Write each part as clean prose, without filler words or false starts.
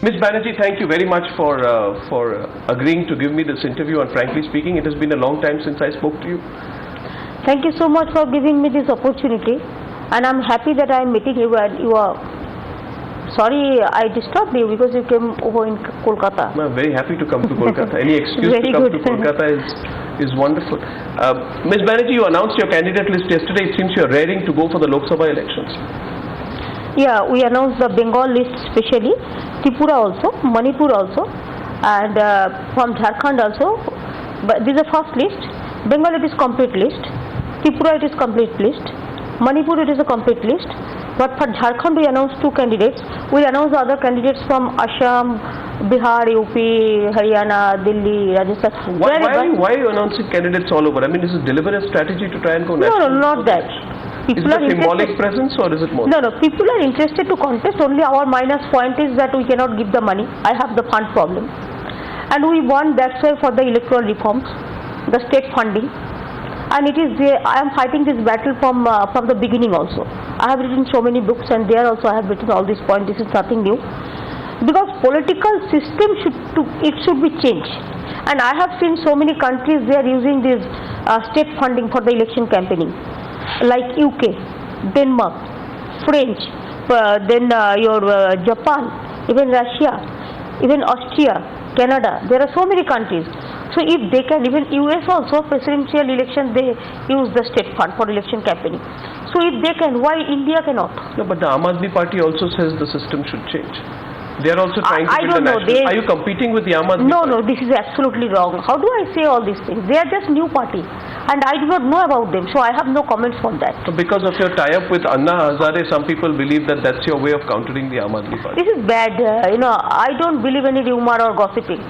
Ms. Banerjee, thank you very much for agreeing to give me this interview, and frankly speaking, it has been a long time since I spoke to you. Thank you so much for giving me this opportunity, and I'm happy that I'm meeting you and you are. Sorry, I disturbed you because you came over in Kolkata. I'm very happy to come to Kolkata. Any excuse to come to Kolkata is wonderful. Ms. Banerjee, you announced your candidate list yesterday. It seems you are raring to go for the Lok Sabha elections. Yeah, we announced the Bengal list specially, Tripura also, Manipur also, and from Jharkhand also. But this is the first list. Bengal it is complete list. Tripura it is complete list. Manipur it is a complete list. But for Jharkhand we announced 2 candidates. We announced the other candidates from Assam, Bihar, UP, Haryana, Delhi, Rajasthan. Why are you announcing candidates all over? I mean, is it deliberate strategy to try and go national? No, not that. People is it a symbolic presence or is it more? No, people are interested to contest. Only our minus point is that we cannot give the money. I have the fund problem. And we want that's why for the electoral reforms, the state funding. And it is there. I am fighting this battle from the beginning also. I have written so many books, and there also I have written all these points. This is nothing new. Because political system should be changed. And I have seen so many countries they are using this state funding for the election campaigning, like UK, Denmark, French, then Japan, even Russia, even Austria, Canada. There are so many countries. So if they can, even US also, presidential election, they use the state fund for election campaigning. So if they can, why India cannot? No, but the Aam Aadmi Party also says the system should change. They are also trying to build a national. Are you competing with the Aam Aadmi Party? No, this is absolutely wrong. How do I say all these things? They are just new party, and I do not know about them, so I have no comments on that. So because of your tie-up with Anna Hazare, some people believe that that's your way of countering the Aam Aadmi Party. This is bad. I don't believe any rumor or gossiping.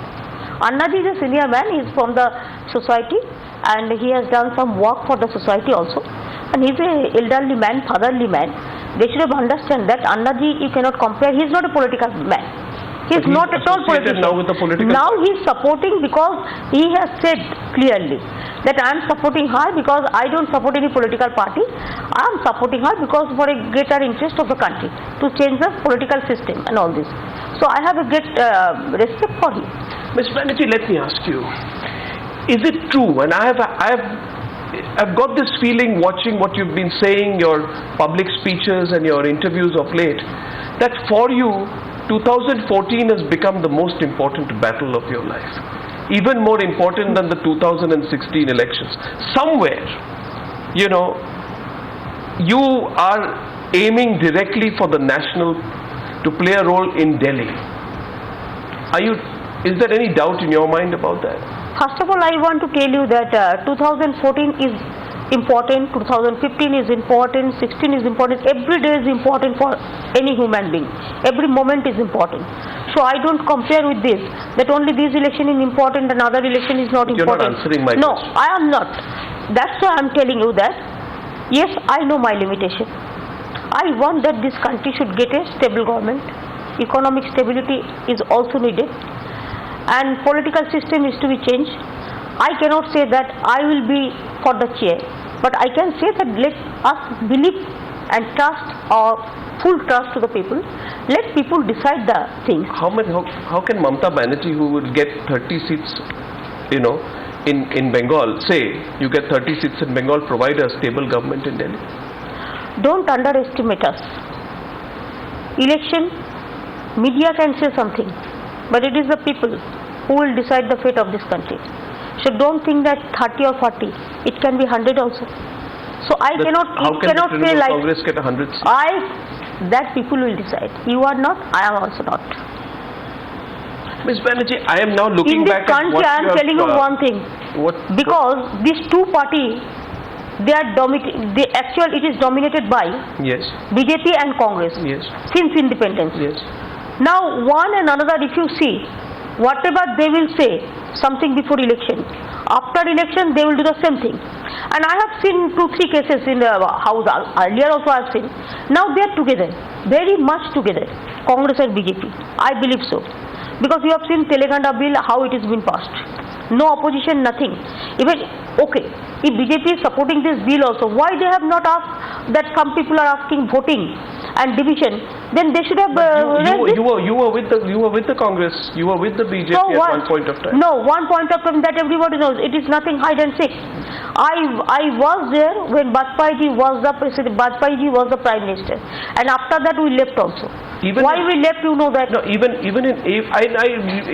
Annaji is a senior man. He is from the society, and he has done some work for the society also. And he is an elderly man, fatherly man. They should have understand that Annaji you cannot compare. He is not a political man. He is not at all political. Now with the political. Now he is supporting because he has said clearly that I am supporting her because I don't support any political party. I am supporting her because for a greater interest of the country to change the political system and all this. So I have a great respect for him. Ms. Banerjee, let me ask you: is it true? And I've got this feeling watching what you've been saying, your public speeches and your interviews of late, that for you, 2014 has become the most important battle of your life. Even more important than the 2016 elections. Somewhere, you are aiming directly for the national to play a role in Delhi. Is there any doubt in your mind about that? First of all, I want to tell you that 2014 is important, 2015 is important, 16 is important. Every day is important for any human being. Every moment is important. So I don't compare with this, that only this election is important and other election is not important. You're not answering my question. No, I am not. That's why I'm telling you that, yes, I know my limitation. I want that this country should get a stable government. Economic stability is also needed. And political system is to be changed. I cannot say that I will be for the chair, but I can say that let us believe and trust or full trust to the people. Let people decide the things. How can Mamata Banerjee, who will get 30 seats, in Bengal, say you get 30 seats in Bengal, provide a stable government in Delhi? Don't underestimate us. Election, media can say something, but it is the people who will decide the fate of this country. So don't think that 30 or 40, it can be 100 also. So I cannot say like Congress get 100 seats? That people will decide. You are not, I am also not. Ms. Banerjee, I am now looking back at what I am telling you one thing. Because these two parties, it is dominated by BJP and Congress since independence. Now one and another, if you see, whatever they will say, something before election, after election they will do the same thing. And I have seen 2-3 cases in the house, earlier also I have seen. Now they are together, very much together, Congress and BJP. I believe so. Because you have seen Telangana bill, how it has been passed. No opposition, nothing. Even, okay, if BJP is supporting this bill also, why they have not asked that some people are asking voting and division, then they should have you were with the Congress, you were with the BJP so at one point of time. No, one point of time that everybody knows. It is nothing hide and seek. I was there when Bajpayee was the president. Bajpayee was the prime minister, and after that we left also. Why we left, you know that? No,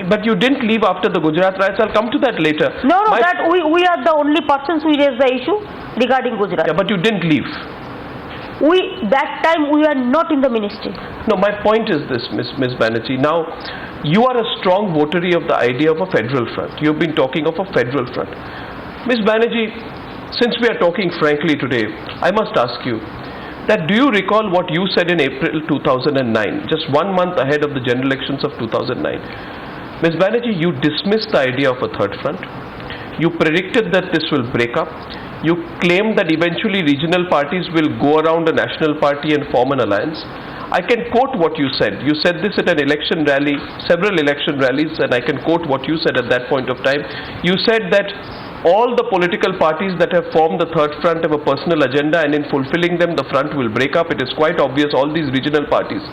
but you didn't leave after the Gujarat riots. I'll come to that later. No, that we are the only persons who raised the issue regarding Gujarat. Yeah, but you didn't leave. That time we are not in the ministry. No, my point is this, Ms. Banerjee. Now, you are a strong votary of the idea of a federal front. You've been talking of a federal front. Ms. Banerjee, since we are talking frankly today, I must ask you that do you recall what you said in April 2009, just 1 month ahead of the general elections of 2009? Ms. Banerjee, you dismissed the idea of a third front. You predicted that this will break up. You claimed that eventually regional parties will go around a national party and form an alliance. I can quote what you said. You said this at an election rally, several election rallies, and I can quote what you said at that point of time. You said that all the political parties that have formed the third front have a personal agenda, and in fulfilling them the front will break up. It is quite obvious all these regional parties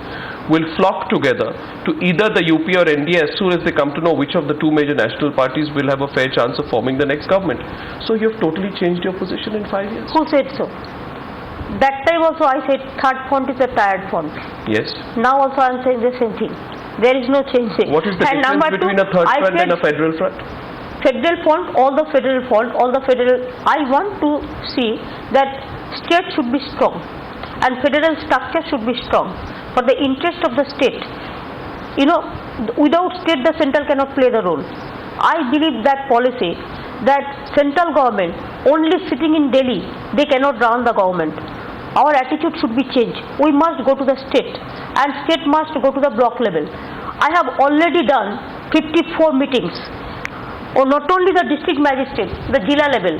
will flock together to either the UP or NDA as soon as they come to know which of the two major national parties will have a fair chance of forming the next government. So you have totally changed your position in 5 years. Who said so? That time also I said third front is a tired front. Yes. Now also I am saying the same thing. There is no change. What is the difference between a third front and a federal front? Federal front, all the federal, I want to see that state should be strong and federal structure should be strong for the interest of the state. You know, without state the central cannot play the role. I believe that policy, that central government only sitting in Delhi, they cannot run the government. Our attitude should be changed. We must go to the state and state must go to the block level. I have already done 54 meetings. Or not only the district magistrate, the Jila level.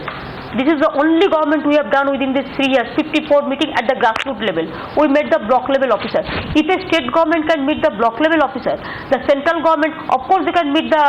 This is the only government we have done within these 3 years, 54 meeting at the grassroots level. We met the block level officer. If a state government can meet the block level officer, the central government, of course they can meet the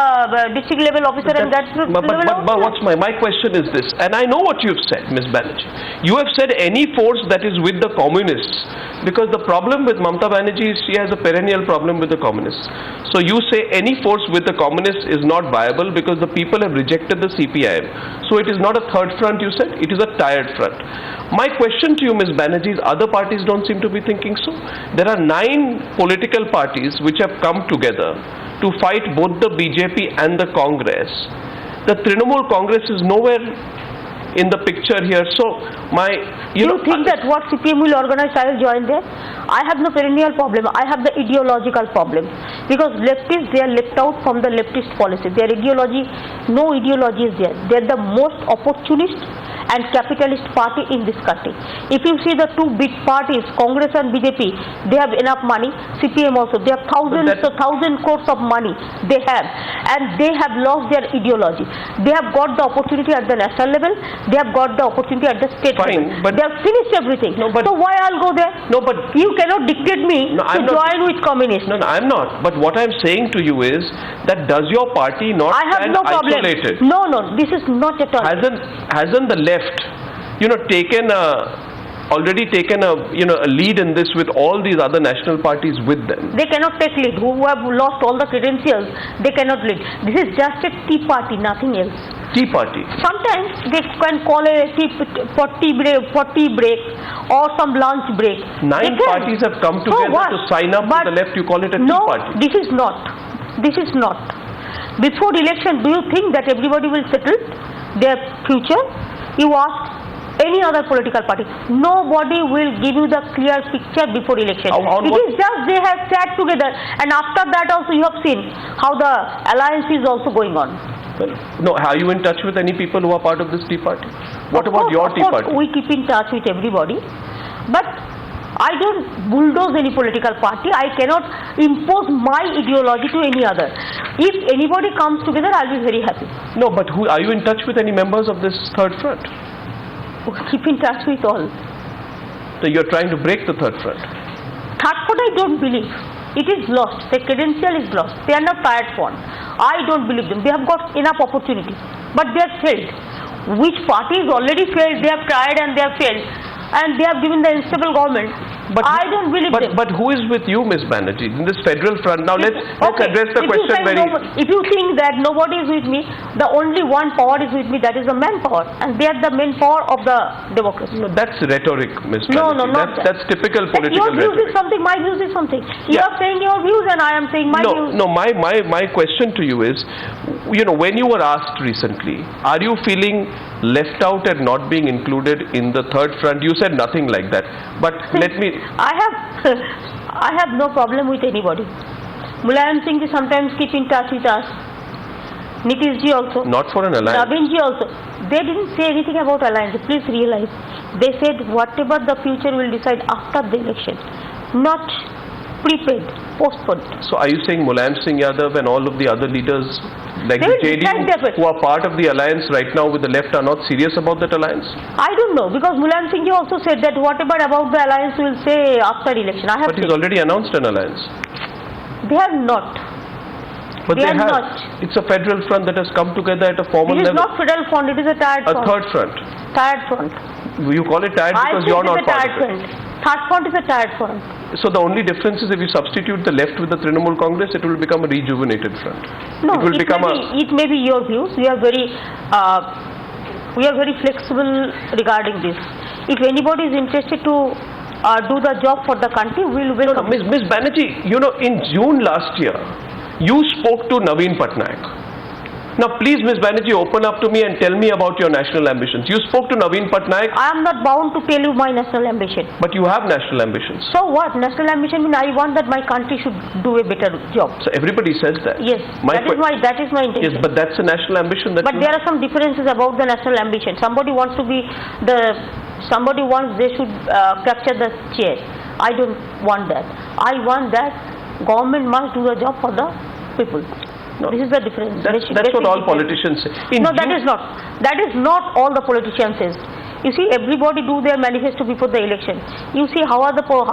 district level officer and that level officer. But what's my question is this, and I know what you've said, Ms. Banerjee. You have said any force that is with the communists, because the problem with Mamata Banerjee is she has a perennial problem with the communists. So you say any force with the communists is not viable because the people have rejected the CPIM. So it is not a third front, you said, it is a tired front. My question to you, Ms. Banerjee, is other parties don't seem to be thinking so. There are 9 political parties which have come together to fight both the BJP and the Congress. The Trinamool Congress is nowhere in the picture here. So you think that what CPM will organize, I will join there? I have no perennial problem. I have the ideological problem. Because leftists, they are left out from the leftist policy. Their ideology, no ideology is there. They are the most opportunist and capitalist party in this country. If you see the two big parties, Congress and BJP, they have enough money. CPM also, they have thousand crores of money. They have, and they have lost their ideology. They have got the opportunity at the national level. They have got the opportunity at the state level. But they have finished everything. No, but so why I'll go there? No, but you cannot dictate me to join with communists. No, I'm not. But what I'm saying to you is that does your party not stand isolated? No, this is not at all. Hasn't the left, already taken a lead in this with all these other national parties with them? They cannot take lead. Who have lost all the credentials, they cannot lead. This is just a tea party, nothing else. Tea party. Sometimes they can call a tea break or some lunch break. 9 parties have come together to sign up to the left. You call it a tea party? No, this is not. This is not. Before election, do you think that everybody will settle their future? You ask any other political party. Nobody will give you the clear picture before election. It is just they have sat together, and after that also you have seen how the alliance is also going on. Well, no, are you in touch with any people who are part of this tea party? What about your tea party? We keep in touch with everybody, but I don't bulldoze any political party. I cannot impose my ideology to any other. If anybody comes together, I'll be very happy. No, but are you in touch with any members of this third front? Keep in touch with all. So you're trying to break the third front? Third front, I don't believe. It is lost. The credential is lost. They are not tired front. I don't believe them. They have got enough opportunity, but they have failed. Which party is already failed? They have tried and they have failed, and they have given the unstable government. I don't believe them. But who is with you, Ms. Banerjee, in this federal front? Now let's address the question very. If you think that nobody is with me, the only one power is with me, that is the manpower, and they are the main power of the democracy. No, that's rhetoric, Ms. Banerjee. No, not that's typical political your views rhetoric. Is something, my views is something. You are saying your views, and I am saying my views. No, my question to you is, when you were asked recently, are you feeling left out and not being included in the third front? You said nothing like that. But let me. I have no problem with anybody. Mulayam Singh ji sometimes keep in touch with us. Nitish ji also. Not for an alliance. Naveen ji also. They didn't say anything about alliance. Please realize. They said whatever the future will decide after the election. Not prepaid, postponed. So are you saying Mulayam Singh Yadav and all of the other leaders like the JDU who are part of the alliance right now with the left are not serious about that alliance? I don't know, because Mulayam Singh also said that whatever about the alliance we will say after election. But he's already announced an alliance. They have not. But they have. Not. It's a federal front that has come together at a formal level. It is not federal front, it is a tired front. A third front. Tired front. You call it tired because you're not part of it. Third front is a tired front. So the only difference is if you substitute the left with the Trinamool Congress, it will become a rejuvenated front. No, it may be your views. We are very flexible regarding this. If anybody is interested to do the job for the country, we will welcome. Ms. Banerjee, in June last year, you spoke to Naveen Patnaik. Now please, Ms. Banerjee, open up to me and tell me about your national ambitions. You spoke to Naveen Patnaik. I am not bound to tell you my national ambition. But you have national ambitions. So what? National ambition means I want that my country should do a better job. So everybody says that. Yes, that is my intention. Yes, but that's a national ambition. But there are some differences about the national ambition. Somebody wants they should capture the chair. I don't want that. I want that government must do the job for the people. No. This is the difference. That's what all politicians say. No, that is not. That is not all the politicians say. You see, everybody do their manifesto before the election. You see how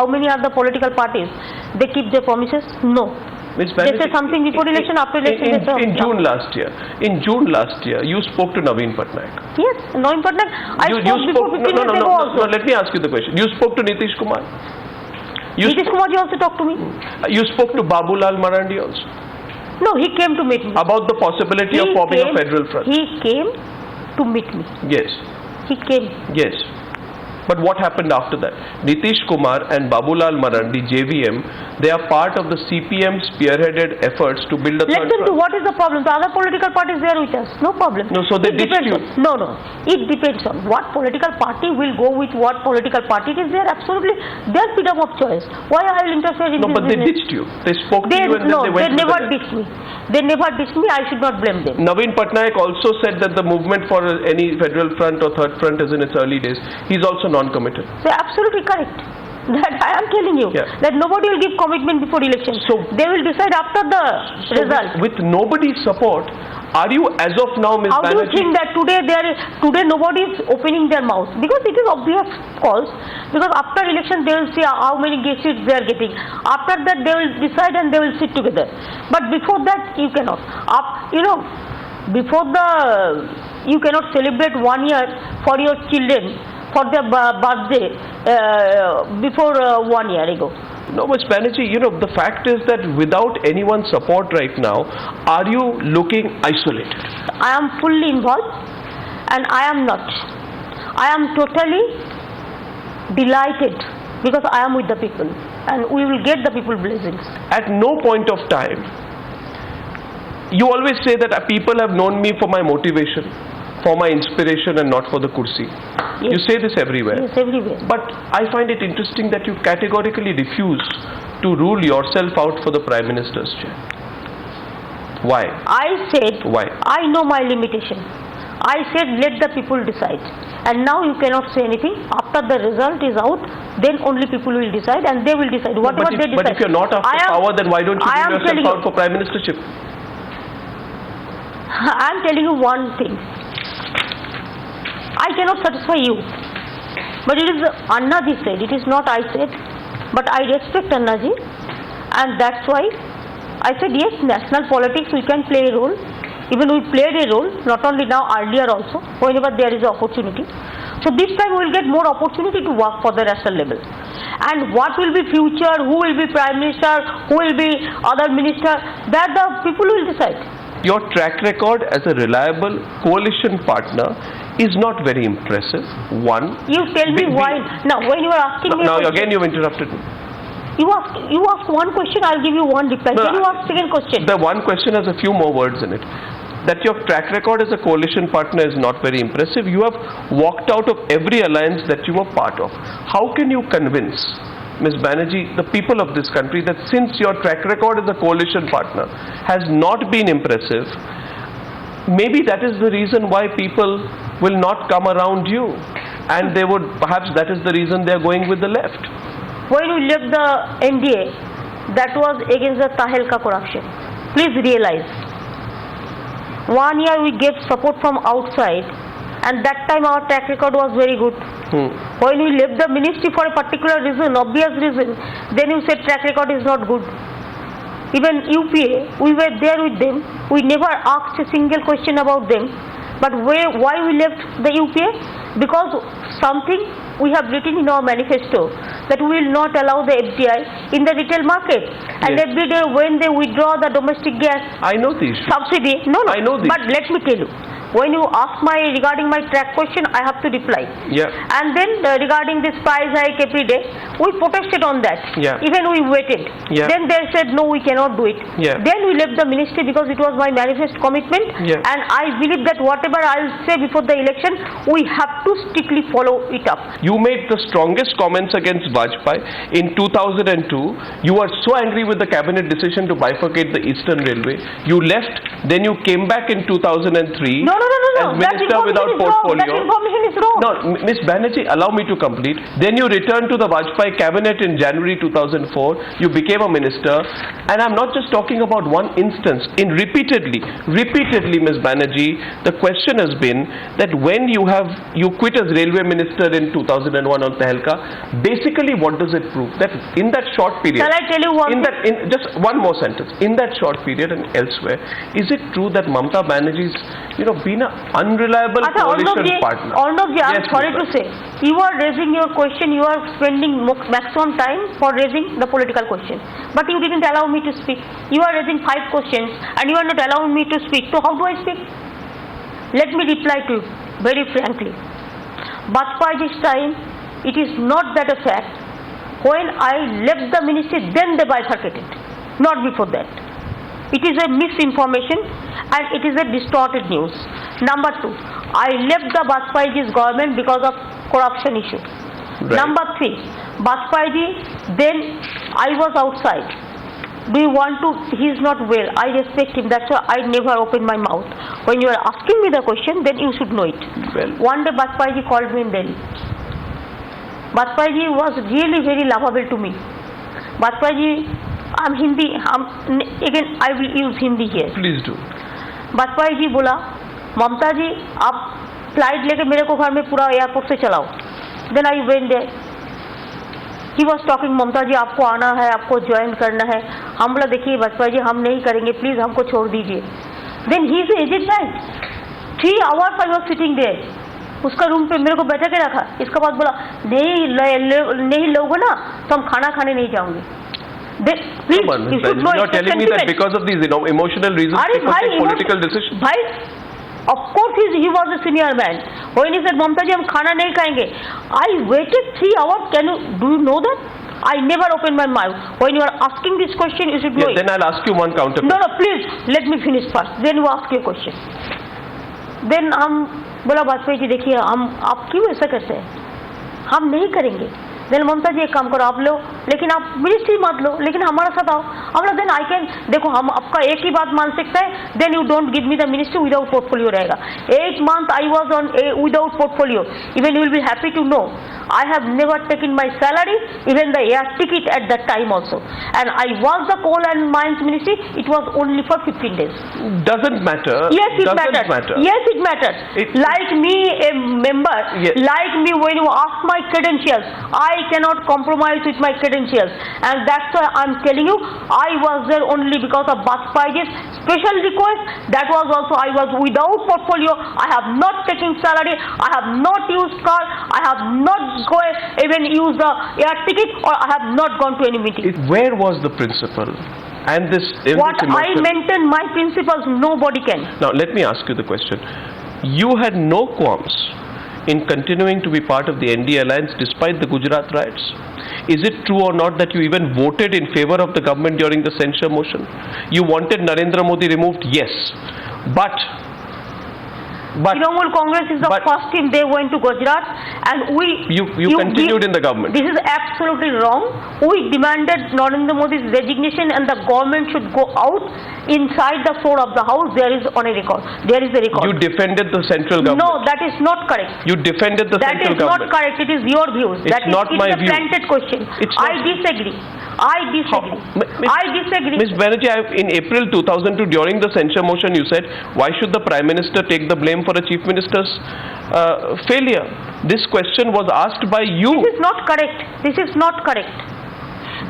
many are the political parties? They keep their promises? No. Ms. Banerjee, they say something before election, after election. In June last year, you spoke to Naveen Patnaik. Yes, Naveen Patnaik. I spoke before 15 years ago also. No, let me ask you the question. You spoke to Nitish Kumar. Nitish Kumar also talked to me. You spoke to Babulal Marandi also. No, he came to meet me. About the possibility of forming a federal front. He came to meet me. Yes. He came. Yes. But what happened after that? Nitish Kumar and Babulal Marandi, JVM, they are part of the CPM spearheaded efforts to build a third front. What is the problem? The other political parties there with us. No problem. No, so they ditched you. No. It depends on what political party will go with what political party. It is their absolutely their freedom of choice. Why I will interfere in this but business? They ditched you. They spoke to you and then they went. They never ditched me. They never ditched me. I should not blame them. Naveen Patnaik also said that the movement for any federal front or third front is in its early days. He's also non-committed. They are absolutely correct. That I am telling you. Yeah. That nobody will give commitment before election. So they will decide after the result. With nobody's support, are you as of now, Ms. How Banerjee? do you think that today nobody is opening their mouth? Because it is obvious calls. Because after election they will see how many seats they are getting. After that they will decide and they will sit together. But before that you cannot. You cannot celebrate 1 year for your children for their birthday before 1 year ago. No, Ms. Banerjee, the fact is that without anyone's support right now, are you looking isolated? I am fully involved and I am not. I am totally delighted because I am with the people and we will get the people blessings. At no point of time, you always say that people have known me for my motivation, for my inspiration and not for the kursi. Yes. You say this everywhere. Yes, everywhere. But I find it interesting that you categorically refuse to rule yourself out for the Prime Minister's chair. Why? I said, why? I know my limitation. I said let the people decide. And now you cannot say anything. After the result is out, then only people will decide and they will decide whatever they decide. But if you're not after power, then why don't you rule yourself out for Prime Ministership? I am telling you one thing. I cannot satisfy you. But it is Annaji said, it is not I said. But I respect Annaji and that's why I said yes, national politics we can play a role. Even we played a role, not only now, earlier also, whenever there is an opportunity. So this time we will get more opportunity to work for the national level. And what will be future, who will be Prime Minister, who will be other minister, that the people will decide. Your track record as a reliable coalition partner is not very impressive. One. You tell me why. Now, when you are asking me. Now again you've interrupted me. You ask one question, I'll give you one reply. Then you ask second question. The one question has a few more words in it. That your track record as a coalition partner is not very impressive. You have walked out of every alliance that you were part of. How can you convince Ms. Banerjee, the people of this country, that since your track record as a coalition partner has not been impressive, maybe that is the reason why people will not come around you, and they would, perhaps that is the reason they are going with the left. When we left the NDA, that was against the Tahelka corruption. Please realize, 1 year we gave support from outside, and that time our track record was very good. When we left the ministry for a particular reason, obvious reason, then you said track record is not good. Even UPA, we were there with them. We never asked a single question about them. But why we left the UPA? Because something we have written in our manifesto that we will not allow the FDI in the retail market. And yes. Every day when they withdraw the domestic gas I know the issue. Subsidy, no, I know the but let me tell you. When you ask regarding my track question, I have to reply. Yeah. And then regarding this price hike every day, we protested on that. Yeah. Even we waited. Yeah. Then they said, no, we cannot do it. Yeah. Then we left the ministry because it was my manifest commitment. Yeah. And I believe that whatever I'll say before the election, we have to strictly follow it up. You made the strongest comments against Vajpayee in 2002. You were so angry with the cabinet decision to bifurcate the Eastern Railway. You left, then you came back in 2003. No. As Minister without portfolio. That information is wrong. No, Ms. Banerjee, allow me to complete. Then you returned to the Vajpayee cabinet in January 2004. You became a minister. And I'm not just talking about one instance. Repeatedly, Ms. Banerjee, the question has been that when you quit as railway minister in 2001 on Tahelka, basically what does it prove? That in that short period. Shall I tell you one thing? Just one more sentence. In that short period and elsewhere, is it true that Mamata Banerjee's been an unreliable coalition partner? Arnavji, I'm Yes, sorry to say, you are raising your question, you are spending maximum time for raising the political question. But you didn't allow me to speak. You are raising 5 questions and you are not allowing me to speak. So how do I speak? Let me reply to you very frankly. Vajpayee's time, it is not that a fact. When I left the ministry, then they bifurcated. Not before that. It is a misinformation and it is a distorted news. Number 2, I left the Vajpayee's government because of corruption issue. Right. Number 3, Vajpayee, then I was outside. Do you want to, he is not well, I respect him, that's why I never opened my mouth. When you are asking me the question, then you should know it. Well. One day Vajpayee called me in Delhi. Vajpayee was really very lovable to me. Vajpayee, I'm Hindi, again I will use Hindi here. Please do. Vajpayee ji बोला, ममता जी आप flight लेके मेरे को घर में पूरा airport से चलाओ. Then I went there. He was talking, Mamata ji आपको आना है, आपको ज्वाइन करना है. हम बोला देखिए वाजपेयी जी हम नहीं करेंगे, प्लीज हमको छोड़ दीजिए. Then he is aged man. 3 hours I was sitting there. उसका रूम पे मेरे को बैठा के रखा. इसके बाद बोला नहीं लोगे ना तो हम खाना खाने नहीं जाओगे. Please, you should know. You're telling me that because of these emotional reasons, people take political decisions. भाई, of course he was a senior man. When he said, "Mamta ji, हम खाना नहीं खाएंगे," I waited 3 hours. Do you know that? I never opened my mouth. When you are asking this question, you should know it. Then I'll ask you one counter. No, please let me finish first. Then you ask your question. Then हम बोला वाजपेयी जी देखिए आप क्यों ऐसा करते हैं? हम नहीं करेंगे. देन ममता जी एक काम करो, आप लो लेकिन आप मिनिस्ट्री मत लो, लेकिन हमारा साथ आओ. हम लोग देन आई कैन, देखो हम आपका एक ही बात मान सकते हैं. Then you don't give me the ministry without portfolio रहेगा. 8 months I was on without portfolio. Even you will be happy to know I have never taken my salary, even the air ticket at that time also. And I was the Coal and Mines Ministry, it was only for 15 days. Doesn't matter. Yes, it Doesn't matters. matter. Yes, it matters. Like me, a member, Yes. like me, when you ask my credentials, I cannot compromise with my credentials. And that's why I'm telling you, I was there only because of Bajpayee's special request. That was also, I was without portfolio. I have not taken salary. I have not used car. I have not even used the air ticket, or I have not gone to any meeting. Where was the principle? And this What I maintain my principles, nobody can. Now let me ask you the question. You had no qualms in continuing to be part of the NDA alliance despite the Gujarat riots. Is it true or not that you even voted in favor of the government during the censure motion? You wanted Narendra Modi removed, yes. But Trinamool Congress is the first team, they went to Gujarat, and you continued in the government. This is absolutely wrong. We demanded Narendra Modi's resignation, and the government should go out. Inside the floor of the house, there is on a record. There is a record. You defended the central government. No, that is not correct. You defended the central government. That is not correct. It is your views. It's not my view. It is a planted question. I disagree. I disagree. I disagree. Ms. Banerjee, in April 2002, during the censure motion, you said, why should the Prime Minister take the blame for a Chief Minister's failure? This question was asked by you. This is not correct. This is not correct.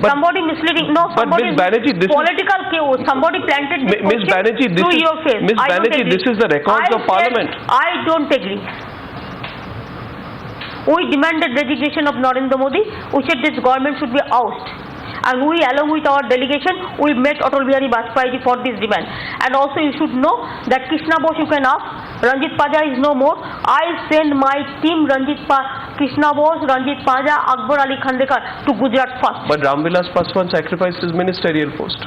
Somebody misleading. No, somebody political chaos. Somebody planted this Ms. Banerjee, to your face. Ms. Banerjee, this is the records of Parliament. I don't agree. We demanded resignation of Narendra Modi. We said this government should be ousted. And we, along with our delegation, we met Atal Bihari Bajpayee for this demand. And also you should know that Krishna Bose, you can ask, Ranjit Paja is no more. I send my team, Krishna Bose, Ranjit Paja, Akbar Ali Khandekar to Gujarat first. But Ramvilas Paswan sacrificed his ministerial post.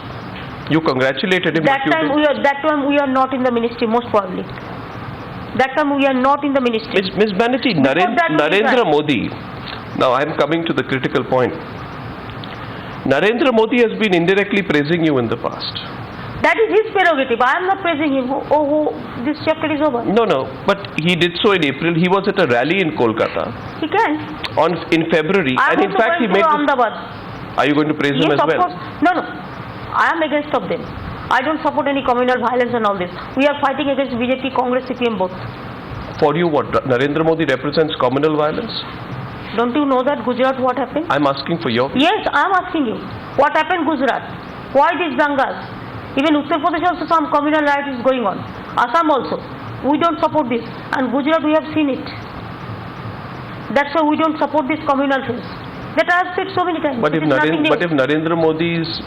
You congratulated him. That time we are not in the ministry, most probably. That time we are not in the ministry. Ms. Banerjee, Narendra Modi, now I am coming to the critical point. Narendra Modi has been indirectly praising you in the past. That is his prerogative. I am not praising him. This chapter is over. No, but he did so in April. He was at a rally in Kolkata. He can. In February. And in fact he made Ahmedabad. Are you going to praise him as well? Yes, of course. No. I am against of them. I don't support any communal violence and all this. We are fighting against BJP, Congress, CPM both. For you what? Narendra Modi represents communal violence? Don't you know that Gujarat what happened? I'm asking for your view. Yes, I'm asking you. What happened Gujarat? Why these dangas? Even Uttar Pradesh also some communal riot is going on. Assam also. We don't support this. And Gujarat we have seen it. That's why we don't support this communal things. That I have said so many times. But if Narendra Modi is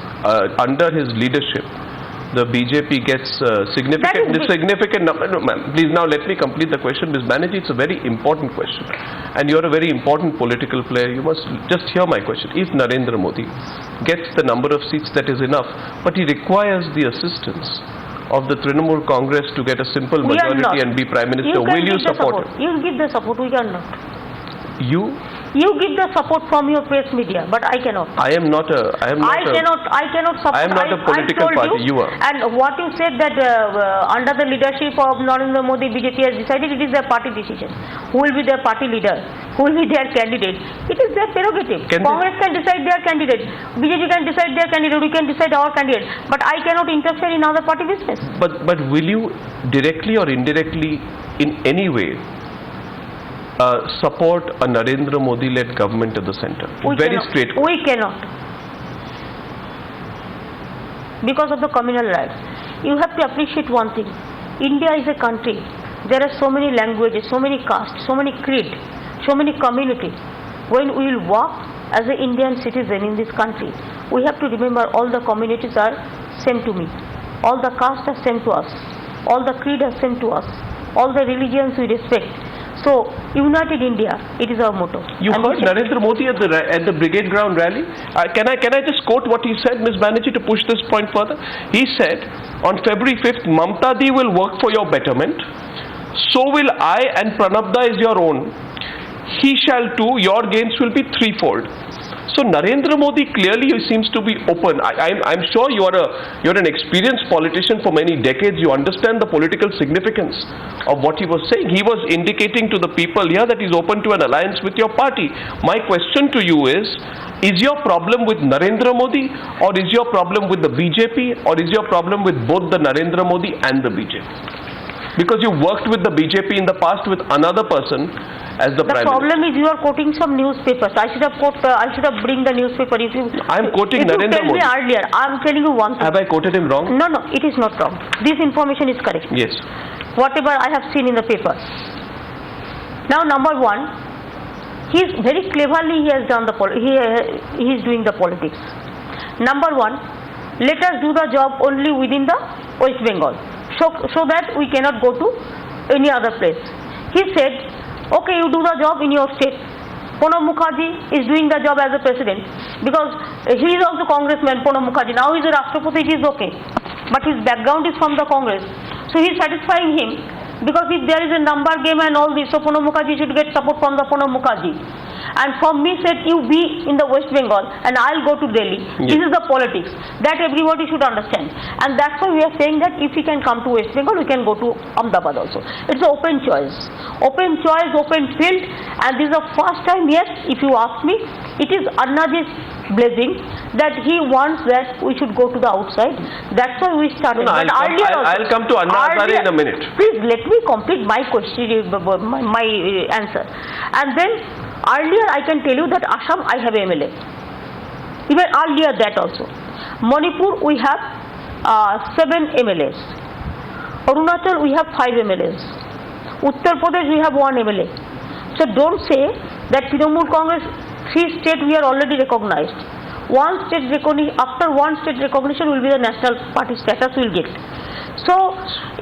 under his leadership, the BJP gets significant number. No, ma'am, please now let me complete the question. Ms. Banerjee, it's a very important question. And you're a very important political player. You must just hear my question. If Narendra Modi gets the number of seats that is enough, but he requires the assistance of the Trinamool Congress to get a simple majority and be Prime Minister, will you support him? You will give the support, we cannot. You give the support from your press media, but I cannot. I cannot support. I am not a political party. You are. And what you said that under the leadership of Narendra Modi, BJP has decided, it is their party decision. Who will be their party leader? Who will be their candidate? It is their prerogative. Congress can decide their candidate. BJP can decide their candidate. We can decide our candidate. But I cannot interfere in other party business. But will you directly or indirectly, in any way, support a Narendra Modi-led government at the center? Straight. We cannot. Because of the communal rights. You have to appreciate one thing. India is a country. There are so many languages, so many castes, so many creed, so many communities. When we will walk as an Indian citizen in this country, we have to remember all the communities are same to me. All the castes are same to us. All the creed are same to us. All the religions we respect. So, United India, it is our motto. You heard Narendra Modi at the Brigade Ground rally? Can I just quote what he said, Ms. Banerjee, to push this point further? He said, on February 5th, Mamata will work for your betterment. So will I, and Pranabda is your own. He shall too, your gains will be threefold. So Narendra Modi clearly seems to be open. I'm sure you're an experienced politician for many decades. You understand the political significance of what he was saying. He was indicating to the people here that he's open to an alliance with your party. My question to you is your problem with Narendra Modi, or is your problem with the BJP, or is your problem with both the Narendra Modi and the BJP? Because you worked with the BJP in the past with another person as the Prime Minister. The problem is you are quoting some newspapers. I should have bring the newspaper. I'm quoting Narendra Modi. If you tell me earlier, I'm telling you one thing. Have I quoted him wrong? No, it is not wrong. This information is correct. Yes. Whatever I have seen in the paper. Now, number one, he is very cleverly he has done he is doing the politics. Number one, let us do the job only within the West Bengal, so that we cannot go to any other place. He said, okay, you do the job in your state. Pranab Mukherjee is doing the job as a president because he is also congressman, Pranab Mukherjee. Now he is a Rashtrapati, it is okay. But his background is from the Congress. So he is satisfying him because if there is a number game and all this, so Pranab Mukherjee should get support from the Pranab Mukherjee. And from me said, you be in the West Bengal and I'll go to Delhi. Yes. This is the politics that everybody should understand. And that's why we are saying that if we can come to West Bengal, we can go to Ahmedabad also. It's an open choice. Open choice, open field. And this is the first time, yes, if you ask me, it is Annaji's blessing that he wants that we should go to the outside. That's why we started. No, I'll come to Anna Hazare in a minute. Please let me complete my question, my answer. And then earlier I can tell you that Assam I have MLA. Even earlier that also. Manipur we have 7 MLAs. Arunachal we have 5 MLAs. Uttar Pradesh we have 1 MLA. So don't say that Trinamool Congress 3 states we are already recognized. After one state recognition will be the national party status will get. So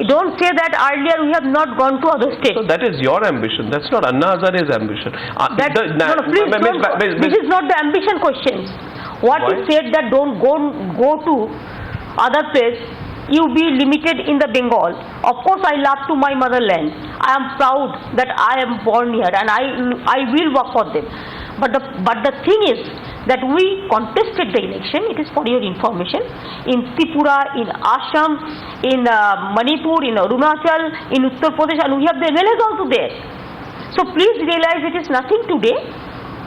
don't say that earlier we have not gone to other states. So that is your ambition. That's not Anna Hazare's ambition. This is not the ambition question. What is said that don't go to other place. You be limited in the Bengal. Of course, I love to my motherland. I am proud that I am born here, and I will work for them. But the thing is that we contested the election. It is for your information. In Tripura, in Assam, in Manipur, in Arunachal, in Uttar Pradesh, and we have the MLAs also there. So please realize it is nothing today.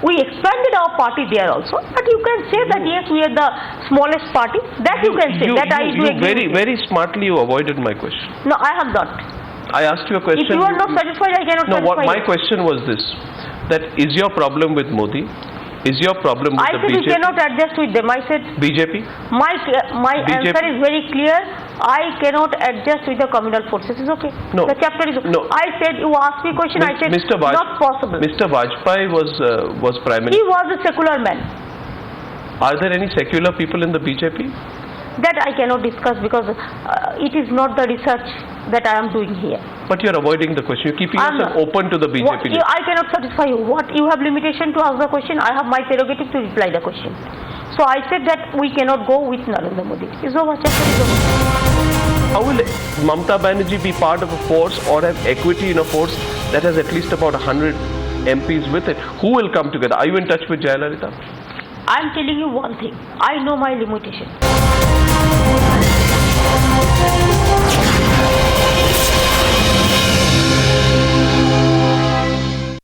We expanded our party there also, but you can say that yes, we are the smallest party. That you can say. Very smartly you avoided my question. No, I have not. I asked you a question. If you are not satisfied, I cannot satisfy my question was this: that is your problem with Modi? Is your problem with the BJP? I said you cannot adjust with them. I said BJP. My answer is very clear. I cannot adjust with the communal forces. It's okay. No. The chapter is. No. I said you asked me a question. I said not possible. Mr. Vajpayee was Prime Minister. He was a secular man. Are there any secular people in the BJP? That I cannot discuss because it is not the research that I am doing here. But you are avoiding the question. You are keeping yourself open to the BJP. I cannot satisfy you. What you have limitation to ask the question, I have my prerogative to reply the question. So I said that we cannot go with Narendra Modi. It's over. How will Mamata Banerjee be part of a force or have equity in a force that has at least about 100 MPs with it? Who will come together? Are you in touch with Jayalalitha? I am telling you one thing. I know my limitation.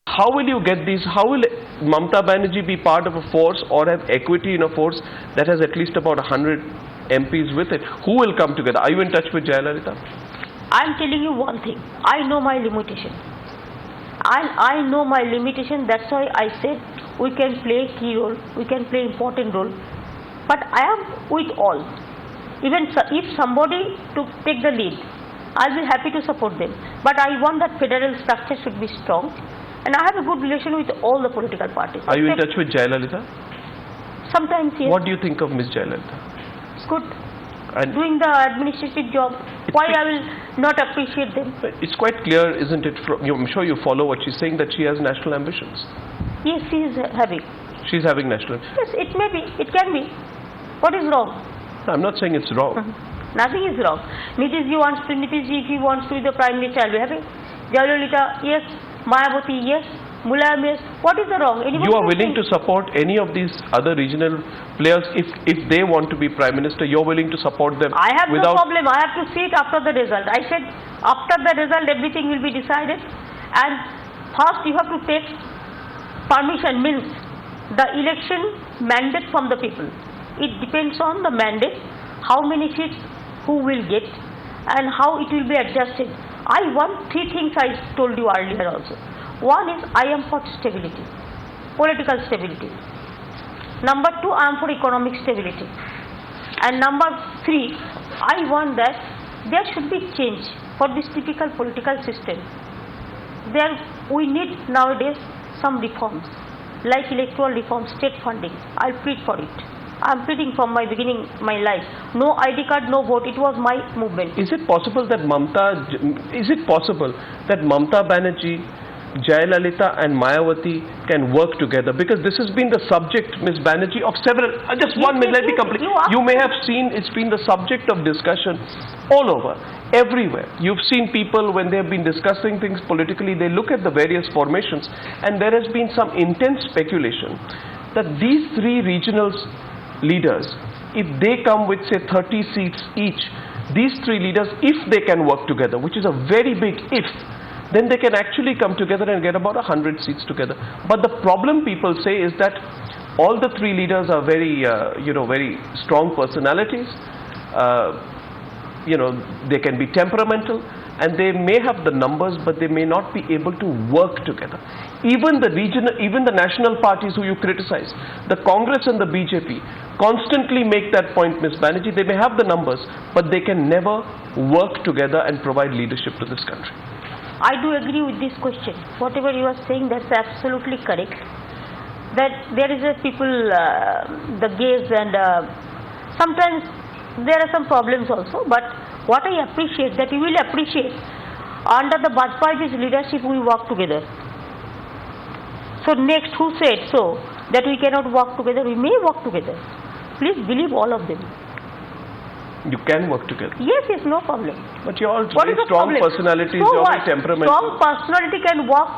How will you get these? How will Mamata Banerjee be part of a force or have equity in a force that has at least about 100 MPs with it? Who will come together? Are you in touch with Jayalalitha? I am telling you one thing. I know my limitation. I know my limitation. That's why I said we can play key role. We can play important role. But I am with all. Even if somebody to take the lead, I'll be happy to support them. But I want that federal structure should be strong. And I have a good relation with all the political parties. Are you in touch with Jayalalitha? Sometimes, yes. What do you think of Ms. Jayalalitha? It's good. And doing the administrative job. Why I will not appreciate them? It's quite clear, isn't it? I'm sure you follow what she's saying, that she has national ambitions. Yes, she is having. She's having national. Yes, it may be. It can be. What is wrong? No, I'm not saying it's wrong. Nothing is wrong. Nitishji wants to, if he wants to be the Prime Minister, I'll be happy. Jayalalitha, yes. Mayawati, yes. Mulayam, yes. What is the wrong? Anybody You are can willing to think. support any of these other regional players if they want to be Prime Minister, you're willing to support them I have without... no problem. I have to see it after the result. I said after the result everything will be decided, and first you have to take permission, means the election mandate from the people. It depends on the mandate, how many seats who will get and how it will be adjusted. I want three things I told you earlier also. One is I am for stability, political stability. Number two, I am for economic stability. And number three, I want that there should be change for this typical political system. There we need nowadays some reforms, like electoral reform, state funding. I'll plead for it. I'm pleading from my beginning, my life. No ID card, no vote. It was my movement. Is it possible that Mamata Banerjee, Jayalalitha and Mayawati can work together? Because this has been the subject, Ms. Banerjee, of several... just Yes, 1 minute, yes, let me yes, complete. you You may have seen it's been the subject of discussion all over, everywhere. You've seen people, when they have been discussing things politically, they look at the various formations, and there has been some intense speculation that these three regional leaders, if they come with say 30 seats each, these three leaders, if they can work together, which is a very big if, then they can actually come together and get about 100 seats together. But the problem people say is that all the three leaders are very, very strong personalities. They can be temperamental, and they may have the numbers, but they may not be able to work together. Even the national parties who you criticize, the Congress and the BJP, constantly make that point, Ms. Banerjee. They may have the numbers, but they can never work together and provide leadership to this country. I do agree with this question. Whatever you are saying, that's absolutely correct. That there is a people, the gaze, and sometimes there are some problems also. But what I appreciate, that you will appreciate, under the Bajpayee's leadership we work together. So next, who said so that we cannot work together? We may work together. Please believe all of them. You can work together. Yes, no problem. But you're all What very is the strong problem? personalities, So you're what? very temperamental. Strong personality can work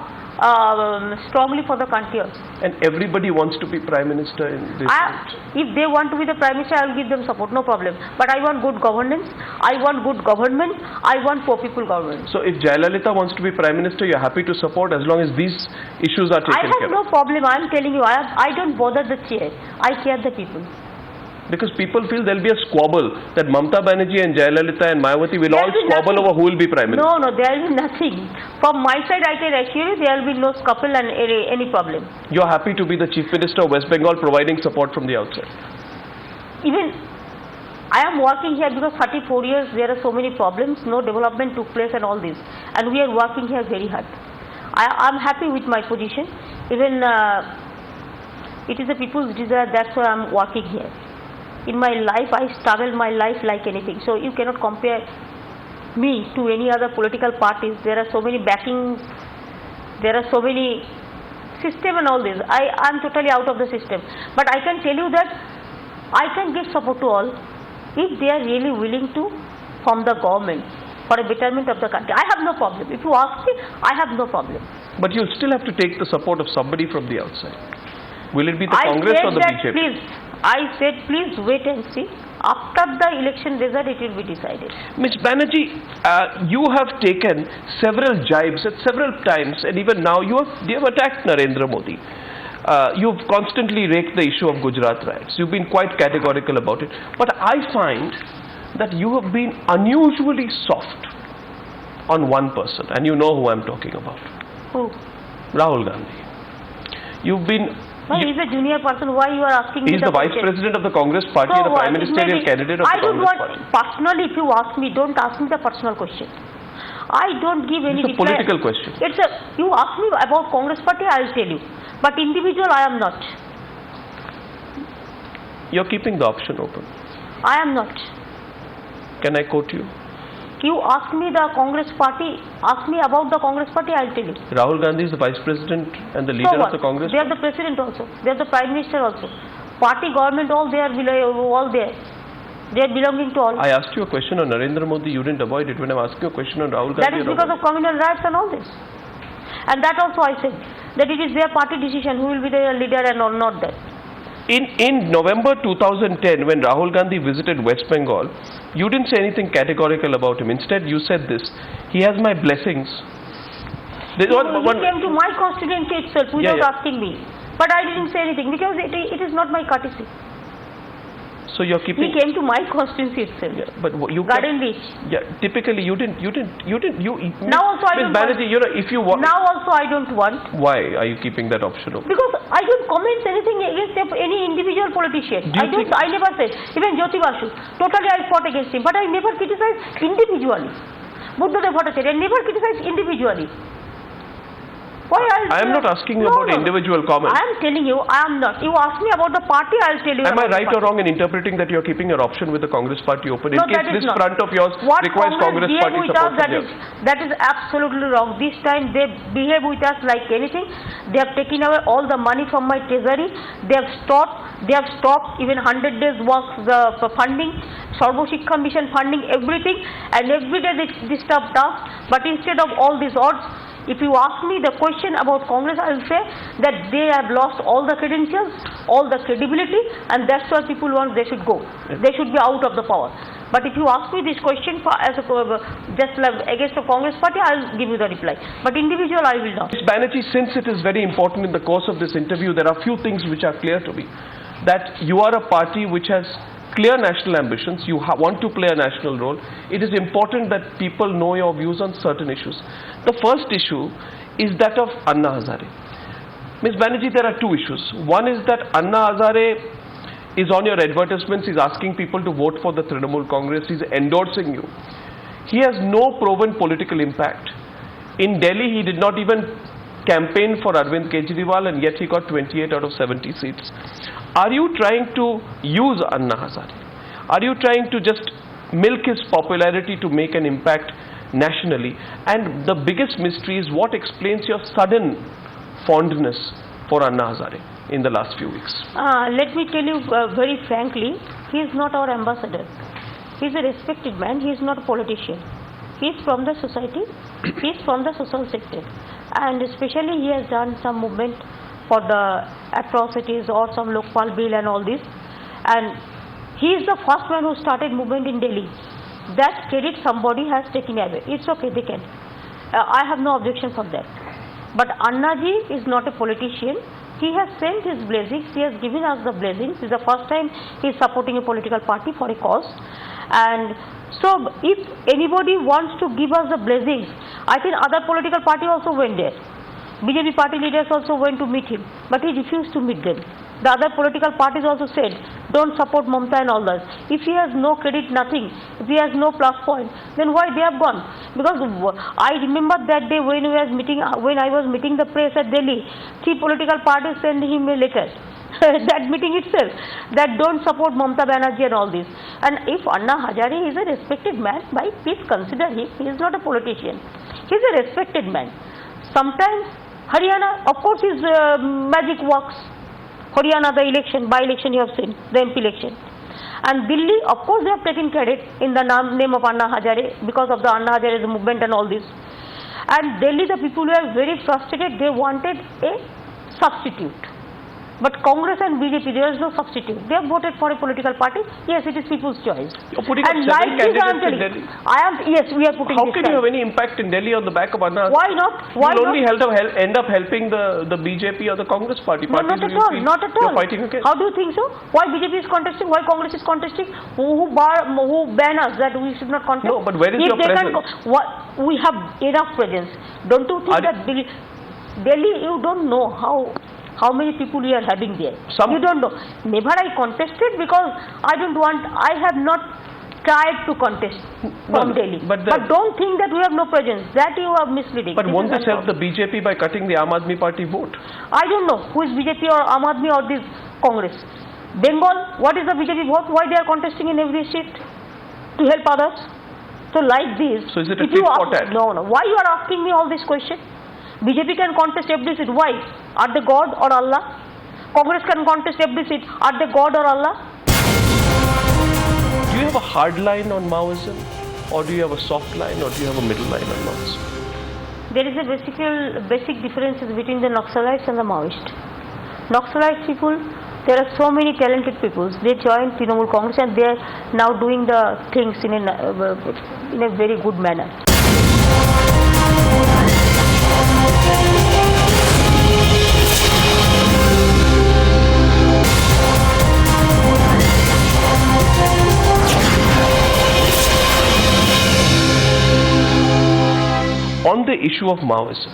strongly for the country also. And everybody wants to be Prime Minister in this country. If they want to be the Prime Minister, I will give them support, no problem. But I want good governance, I want good government, I want poor people government. So if Jayalalitha wants to be Prime Minister, you're happy to support as long as these issues are taken care of? I have no problem. I am telling you, I don't bother the chair. I care the people. Because people feel there will be a squabble, that Mamata Banerjee and Jayalalitha and Mayawati will all squabble over who will be Prime Minister. No, there will be nothing. From my side, I can assure you, there will be no scuffle and any problem. You're happy to be the Chief Minister of West Bengal, providing support from the outside? Even I am working here because 34 years there are so many problems, no development took place and all this, and we are working here very hard. I am happy with my position. Even it is a people's desire, that's why I am working here. In my life, I struggled my life like anything. So you cannot compare me to any other political parties. There are so many backings, there are so many system and all this. I am totally out of the system. But I can tell you that I can give support to all if they are really willing to form the government for a betterment of the country. I have no problem. If you ask me, I have no problem. But you'll still have to take the support of somebody from the outside. Will it be the Congress or the BJP? I said please wait and see. After the election result, it will be decided. Ms. Banerjee, you have taken several jibes at several times, and even now you have attacked Narendra Modi. You've constantly raked the issue of Gujarat riots. You've been quite categorical about it. But I find that you have been unusually soft on one person, and you know who I'm talking about. Who? Rahul Gandhi. You've been... He's a junior person. Why you are asking me? He's the vice president of the Congress party and the prime ministerial candidate of the Congress party. Personally, if you ask me, don't ask me the personal question. I don't give any reply. It's a political question. You ask me about Congress party, I'll tell you. But individual, I am not. You're keeping the option open. I am not. Can I quote you? You ask me the Congress party, ask me about the Congress party, I'll tell you. Rahul Gandhi is the vice president and the leader of the Congress. They are the president also. They are the prime minister also. Party, government, all they are all there. They are belonging to all. I asked you a question on Narendra Modi, you didn't avoid it. When I'm asking you a question on Rahul Gandhi, that is because of communal rights and all this. And that also I said, that it is their party decision who will be the leader and or not that. In November 2010, when Rahul Gandhi visited West Bengal, you didn't say anything categorical about him. Instead, you said this: "He has my blessings." He came to my constituency itself without asking me, but I didn't say anything because it is not my courtesy. So you're keeping. He came to my constituency itself. Yeah, but you. Garden Reach. Yeah, typically you didn't. Now also I don't Banerjee, want. you know, if you want. Now also I don't want. Why are you keeping that option open? Because I don't comment anything against any individual politician. I never said. Even Jyoti Basu, totally I fought against him, but I never criticized individually. Buddhadev Bhattacharya, I never criticized individually. Why I am not asking you about individual comments. I am telling you, I am not. You ask me about the party, I will tell you. Am I right or wrong in interpreting that you are keeping your option with the Congress party open in case this front of yours requires Congress party support? That is absolutely wrong. This time they behave with us like anything. They have taken away all the money from my treasury. They have stopped even 100 days work the funding, Sarva Shiksha Mission funding, everything, and every day they disturb us. But instead of all these odds, if you ask me the question about Congress, I will say that they have lost all the credentials, all the credibility, and that's why people want they should go. They should be out of the power. But if you ask me this question just against the Congress party, I will give you the reply. But individual, I will not. Ms. Banerjee, since it is very important in the course of this interview, there are few things which are clear to me. That you are a party which has clear national ambitions, you want to play a national role. It is important that people know your views on certain issues. The first issue is that of Anna Hazare. Ms. Banerjee, there are two issues. One is that Anna Hazare is on your advertisements, he's asking people to vote for the Trinamool Congress, he's endorsing you. He has no proven political impact. In Delhi, he did not even campaign for Arvind Kejriwal, and yet he got 28 out of 70 seats. Are you trying to use Anna Hazare? Are you trying to just milk his popularity to make an impact nationally? And the biggest mystery is what explains your sudden fondness for Anna Hazare in the last few weeks? Let me tell you very frankly, he is not our ambassador. He is a respected man, he is not a politician. He is from the society, he is from the social sector. And especially he has done some movement for the atrocities or some Lokpal bill and all this. And he is the first man who started movement in Delhi. That credit somebody has taken away. It's okay, they can. I have no objection for that. But Annaji is not a politician. He has sent his blessings. He has given us the blessings. It's the first time he is supporting a political party for a cause. And so if anybody wants to give us the blessings, I think other political party also went there. BJP party leaders also went to meet him, but he refused to meet them. The other political parties also said, don't support Mamata and all that. If he has no credit, nothing, if he has no plus point, then why they have gone? Because I remember that day when I was meeting the press at Delhi, 3 political parties sent him a letter. That meeting itself, that don't support Mamata Banerjee and all this. And if Anna Hazare is a respected man, please consider him. He is not a politician. He is a respected man. Sometimes Haryana, of course, his magic works. Haryana, the election, by-election you have seen, the MP election. And Delhi, of course, they have taken credit in the name of Anna Hazare because of the Anna Hazare movement and all this. And Delhi, the people were very frustrated. They wanted a substitute. But Congress and BJP, there is no substitute. They have voted for a political party. Yes, it is people's choice. You're putting up 7 candidates in Delhi. Yes, we are putting. How can you have any impact in Delhi on the back of Anna? Why not? Why you will not? only end up helping the BJP or the Congress party. No, not at all. Not at all. You're fighting against. How do you think so? Why BJP is contesting? Why Congress is contesting? Who ban us that we should not contest? No, but where is your presence? We have enough presence. Don't you think that Delhi, you don't know how many people we are having there. You don't know. Never I contested because I have not tried to contest from Delhi. But don't think that we have no presence. That you are misleading. But won't this help the BJP by cutting the Aam Aadmi Party vote? I don't know who is BJP or Aam Aadmi or this Congress. Bengal, what is the BJP vote? Why they are contesting in every seat? To help others? So like this. So is it a tit for tat? No. Why you are asking me all this question? BJP can contest every seat. Why? Are they God or Allah? Congress can contest every seat. Are they God or Allah? Do you have a hard line on Maoism? Or do you have a soft line? Or do you have a middle line on Maoism? There is a basic differences between the Naxalites and the Maoists. Naxalite people, there are so many talented people. They joined Trinamool Congress and they are now doing the things in a very good manner. On the issue of Maoism,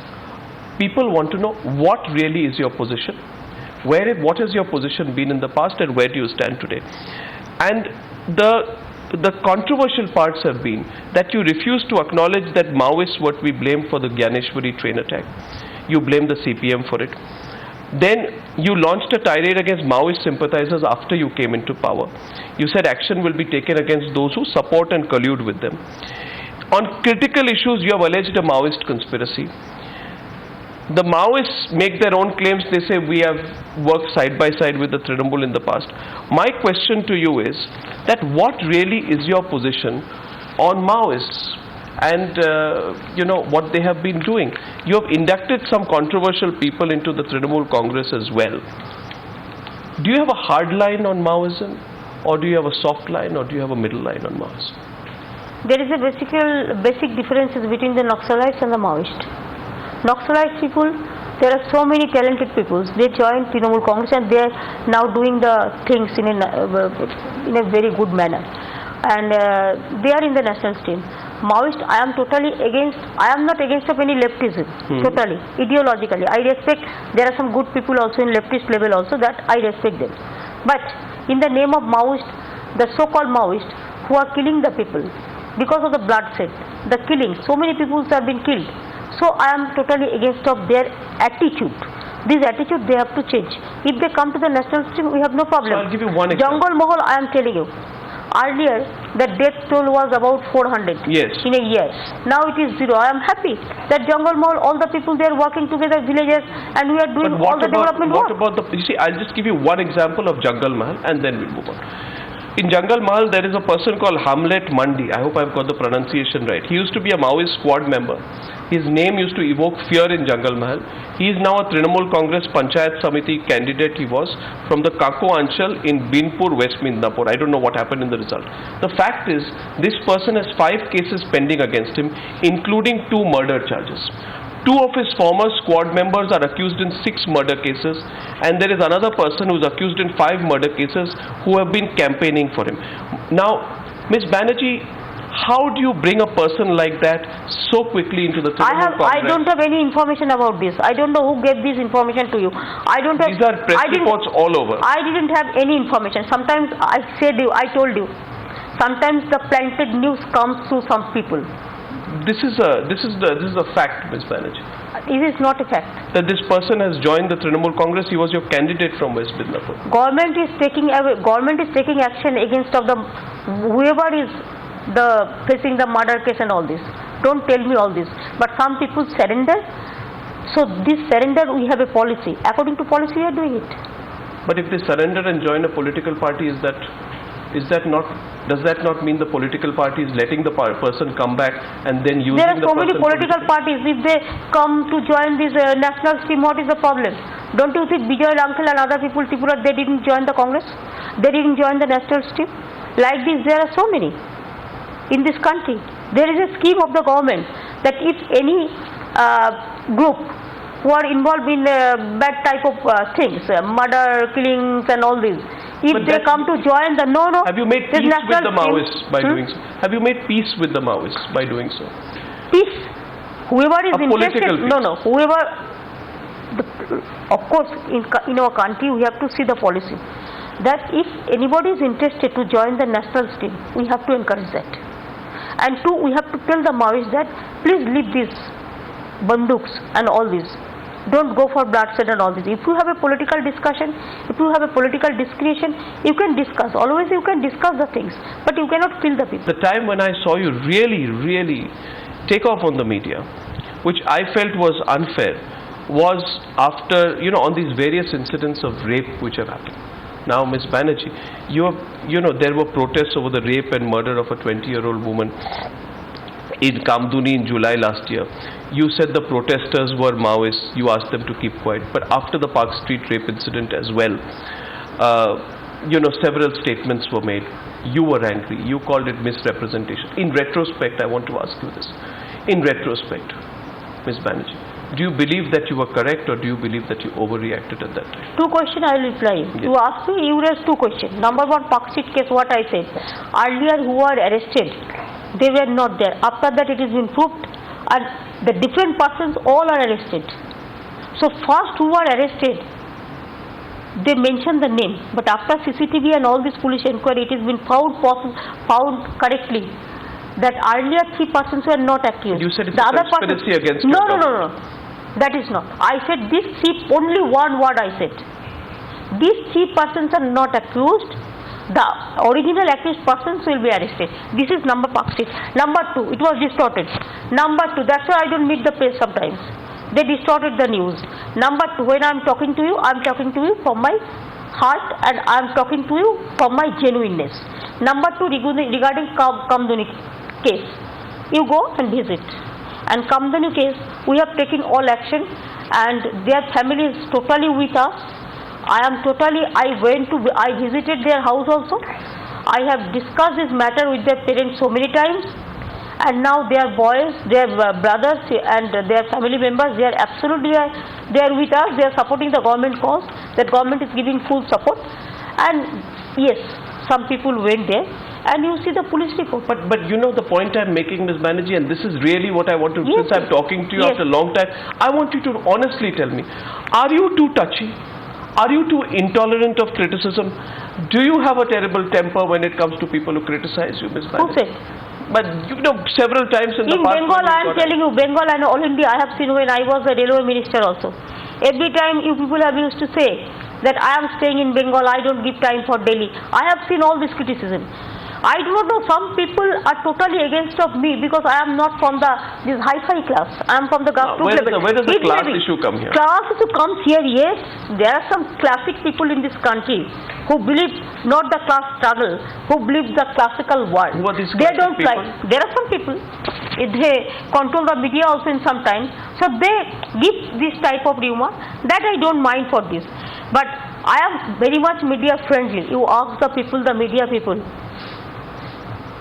people want to know what really is your position, what has your position been in the past, and where do you stand today. And the controversial parts have been that you refuse to acknowledge that Maoists what we blame for the Gyaneshwari train attack. You blame the CPM for it. Then you launched a tirade against Maoist sympathizers after you came into power. You said action will be taken against those who support and collude with them. On critical issues, you have alleged a Maoist conspiracy. The Maoists make their own claims. They say we have worked side by side with the Trinamool in the past. My question to you is that what really is your position on Maoists and what they have been doing? You have inducted some controversial people into the Trinamool Congress as well. Do you have a hard line on Maoism, or do you have a soft line, or do you have a middle line on Maoism? There is a basic differences between the Naxalites and the Maoists. Naxalite people, there are so many talented people. They joined Trinamool Congress and they are now doing the things in a very good manner. And they are in the national stream. Maoist, I am not against of any leftism, totally, ideologically. I respect, there are some good people also in leftist level also, that I respect them. But in the name of Maoist, the so-called Maoist who are killing the people, because of the bloodshed, the killing, so many people have been killed. So I am totally against of their attitude. This attitude they have to change. If they come to the national stream, we have no problem. So I'll give you one example. Jungle Mahal, I am telling you. Earlier, the death toll was about 400 in a year. Now it is 0. I am happy that Jungle Mahal, all the people they are working together, villagers, and we are doing all the development work. What about you see, I'll just give you one example of Jungle Mahal and then we'll move on. In Jungle Mahal, there is a person called Hamlet Mandi. I hope I've got the pronunciation right. He used to be a Maoist squad member. His name used to evoke fear in Jungle Mahal. He is now a Trinamool Congress Panchayat Samiti candidate. He was from the Kako Anchal in Binpur, West Midnapur. I don't know what happened in the result. The fact is, this person has 5 cases pending against him, including 2 murder charges. 2 of his former squad members are accused in 6 murder cases, and there is another person who is accused in 5 murder cases who have been campaigning for him. Now, Ms. Banerjee, how do you bring a person like that so quickly into the Trinamool Congress? I don't have any information about this. I don't know who gave this information to you. These are press reports all over. I didn't have any information. Sometimes I told you. Sometimes the planted news comes through some people. This is a fact, Ms. Banerjee. It is not a fact. That this person has joined the Trinamool Congress. He was your candidate from West Midnapur. Government is taking action against of the whoever is facing the murder case and all this. Don't tell me all this. But some people surrender. So this surrender, we have a policy. According to policy, we are doing it. But if they surrender and join a political party, does that not mean the political party is letting the person come back and then using the person? There are so many political parties. If they come to join this national stream, what is the problem? Don't you think Bijoy Uncle and other people, Tripura, they didn't join the Congress? They didn't join the national stream? Like this, there are so many in this country. There is a scheme of the government that if any group who are involved in bad type of things, murder, killings and all this, if they come to join the Have you made peace with the Maoists by doing so? Have you made peace with the Maoists by doing so? Peace? Whoever is interested, whoever, of course, in our country we have to see the policy that if anybody is interested to join the national stream, we have to encourage that. And 2, we have to tell the Maoists that please leave these banduks and all this. Don't go for bloodshed and all this. If you have a political discussion, if you have a political discussion, you can discuss. Always you can discuss the things, but you cannot kill the people. The time when I saw you really take off on the media, which I felt was unfair, was after, on these various incidents of rape which have happened. Now, Ms. Banerjee, there were protests over the rape and murder of a 20-year-old woman in Kamduni in July last year. You said the protesters were Maoists. You asked them to keep quiet. But after the Park Street rape incident as well, several statements were made. You were angry. You called it misrepresentation. In retrospect, I want to ask you this. In retrospect, Ms. Banerjee, do you believe that you were correct, or do you believe that you overreacted at that time? Two questions I will reply. Yes. You asked me, you raised two questions. Number one, Park Street case, what I said. Earlier who were arrested, they were not there. After that it has been proved, and the different persons all are arrested. So first who were arrested, they mentioned the name, but after CCTV and all this police inquiry, it has been found correctly that earlier 3 persons were not accused. You said it's the a other conspiracy against no, your no. That is not. I said these 3, only one word I said. These 3 persons are not accused. The original accused persons will be arrested. This is number Park Street. Number 2, it was distorted. Number 2, that's why I don't meet the press sometimes. They distorted the news. Number 2, when I'm talking to you from my heart, and I'm talking to you from my genuineness. Number 2, regarding Kamduni case, you go and visit. And Kamdani case, we have taken all action, and their family is totally with us. I visited their house also. I have discussed this matter with their parents so many times, and now their boys, their brothers and their family members, they are absolutely they are with us. They are supporting the government cause. The government is giving full support. And yes, some people went there, and you see the police report. But the point I'm making, Ms. Banerjee, and this is really what I want to, yes, since I'm talking to you after a long time, I want you to honestly tell me, are you too touchy? Are you too intolerant of criticism? Do you have a terrible temper when it comes to people who criticize you, Ms. Banerjee? Who said? But several times in the past. In Bengal, I am telling you, Bengal and all India, I have seen when I was the railway minister also. Every time you people have used to say that I am staying in Bengal, I don't give time for Delhi. I have seen all this criticism. I do not know, some people are totally against of me because I am not from this hi-fi class. I am from the grassroots level. Where does the class issue come here? Class issue comes here, yes. There are some classic people in this country who believe not the class struggle, who believe the classical world. Who are these they don't people? like. There are some people. They control the media also in some time. So they give this type of rumor. That I don't mind for this. But I am very much media friendly. You ask the people, the media people.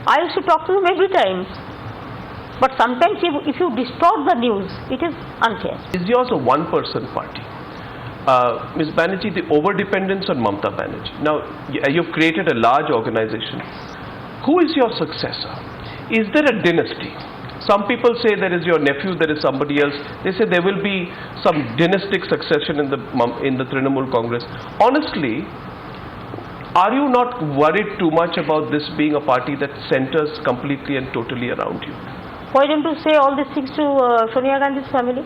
I used to talk to them every time. But sometimes if you distort the news, it is unfair. Is yours a one-person party? Ms. Banerjee, the over-dependence on Mamata Banerjee. Now, you've created a large organization. Who is your successor? Is there a dynasty? Some people say there is your nephew, there is somebody else. They say there will be some dynastic succession in the Trinamool Congress. Honestly, are you not worried too much about this being a party that centers completely and totally around you? Why don't you say all these things to Sonia Gandhi's family?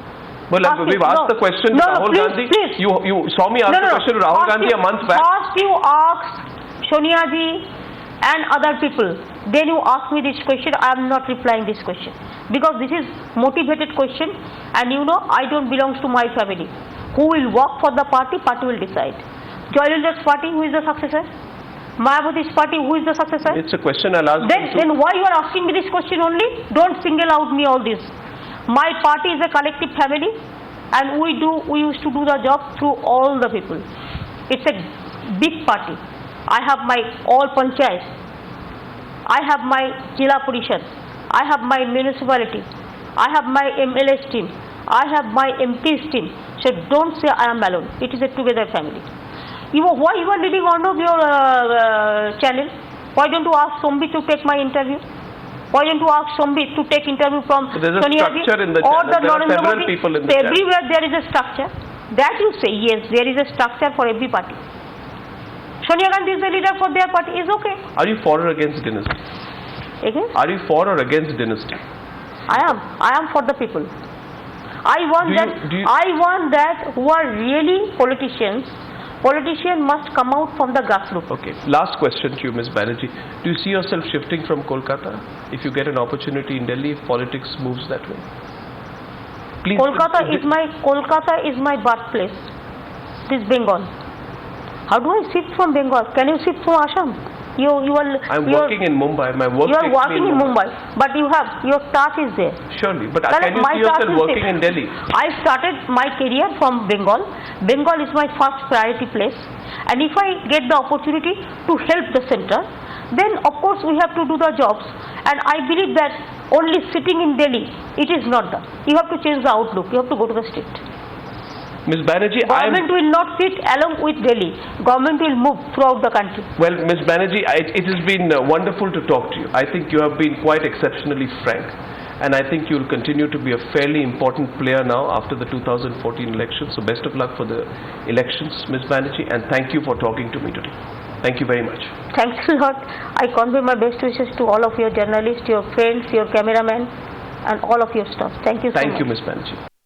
Well, we've asked the question to Rahul Gandhi. Please. You saw me ask the question to Rahul Gandhi a month back. First you asked Sonia ji and other people. Then you ask me this question. I am not replying this question. Because this is motivated question, and I don't belong to my family. Who will work for the party will decide. Joylinder's party, who is the successor? Mayawati's party, who is the successor? It's a question I'll ask Then why you are asking me this question only? Don't single out me all this. My party is a collective family, and we used to do the job through all the people. It's a big party. I have my all panchayats. I have my Jila Parishad. I have my municipality. I have my MLA's team. I have my MP's team. So don't say I am alone. It is a together family. Why you are leaving on of your channel? Why don't you ask Sombi to take my interview? Why don't you ask Sombi to take interview from Sonia Ji in the or the there are several Modi? people in the Everywhere there is a structure. That you say, yes, there is a structure for every party. Sonia Gandhi is the leader for their party. Is okay. Are you for or against dynasty? Again? Are you for or against dynasty? I am for the people. I want that who are really politicians must come out from the grassroots. Okay. Last question to you, Ms. Banerjee. Do you see yourself shifting from Kolkata if you get an opportunity in Delhi, if politics moves that way? Please. Kolkata is my birthplace. It is Bengal. How do I shift from Bengal? Can you shift from Assam? You are. I'm working in Mumbai. My work You are takes me working in Mumbai, but you have your staff is there. Surely, but Correct. can you My see yourself task is working in Delhi? I started my career from Bengal. Bengal is my first priority place, and if I get the opportunity to help the center, then of course we have to do the jobs. And I believe that only sitting in Delhi, it is not done. You have to change the outlook. You have to go to the state. Ms. Banerjee, Government will not sit along with Delhi. Government will move throughout the country. Well, Ms. Banerjee, it has been wonderful to talk to you. I think you have been quite exceptionally frank. And I think you will continue to be a fairly important player now after the 2014 elections. So best of luck for the elections, Ms. Banerjee. And thank you for talking to me today. Thank you very much. Thanks a lot. I convey my best wishes to all of your journalists, your friends, your cameramen, and all of your staff. Thank you so much. Thank you, Ms. Banerjee.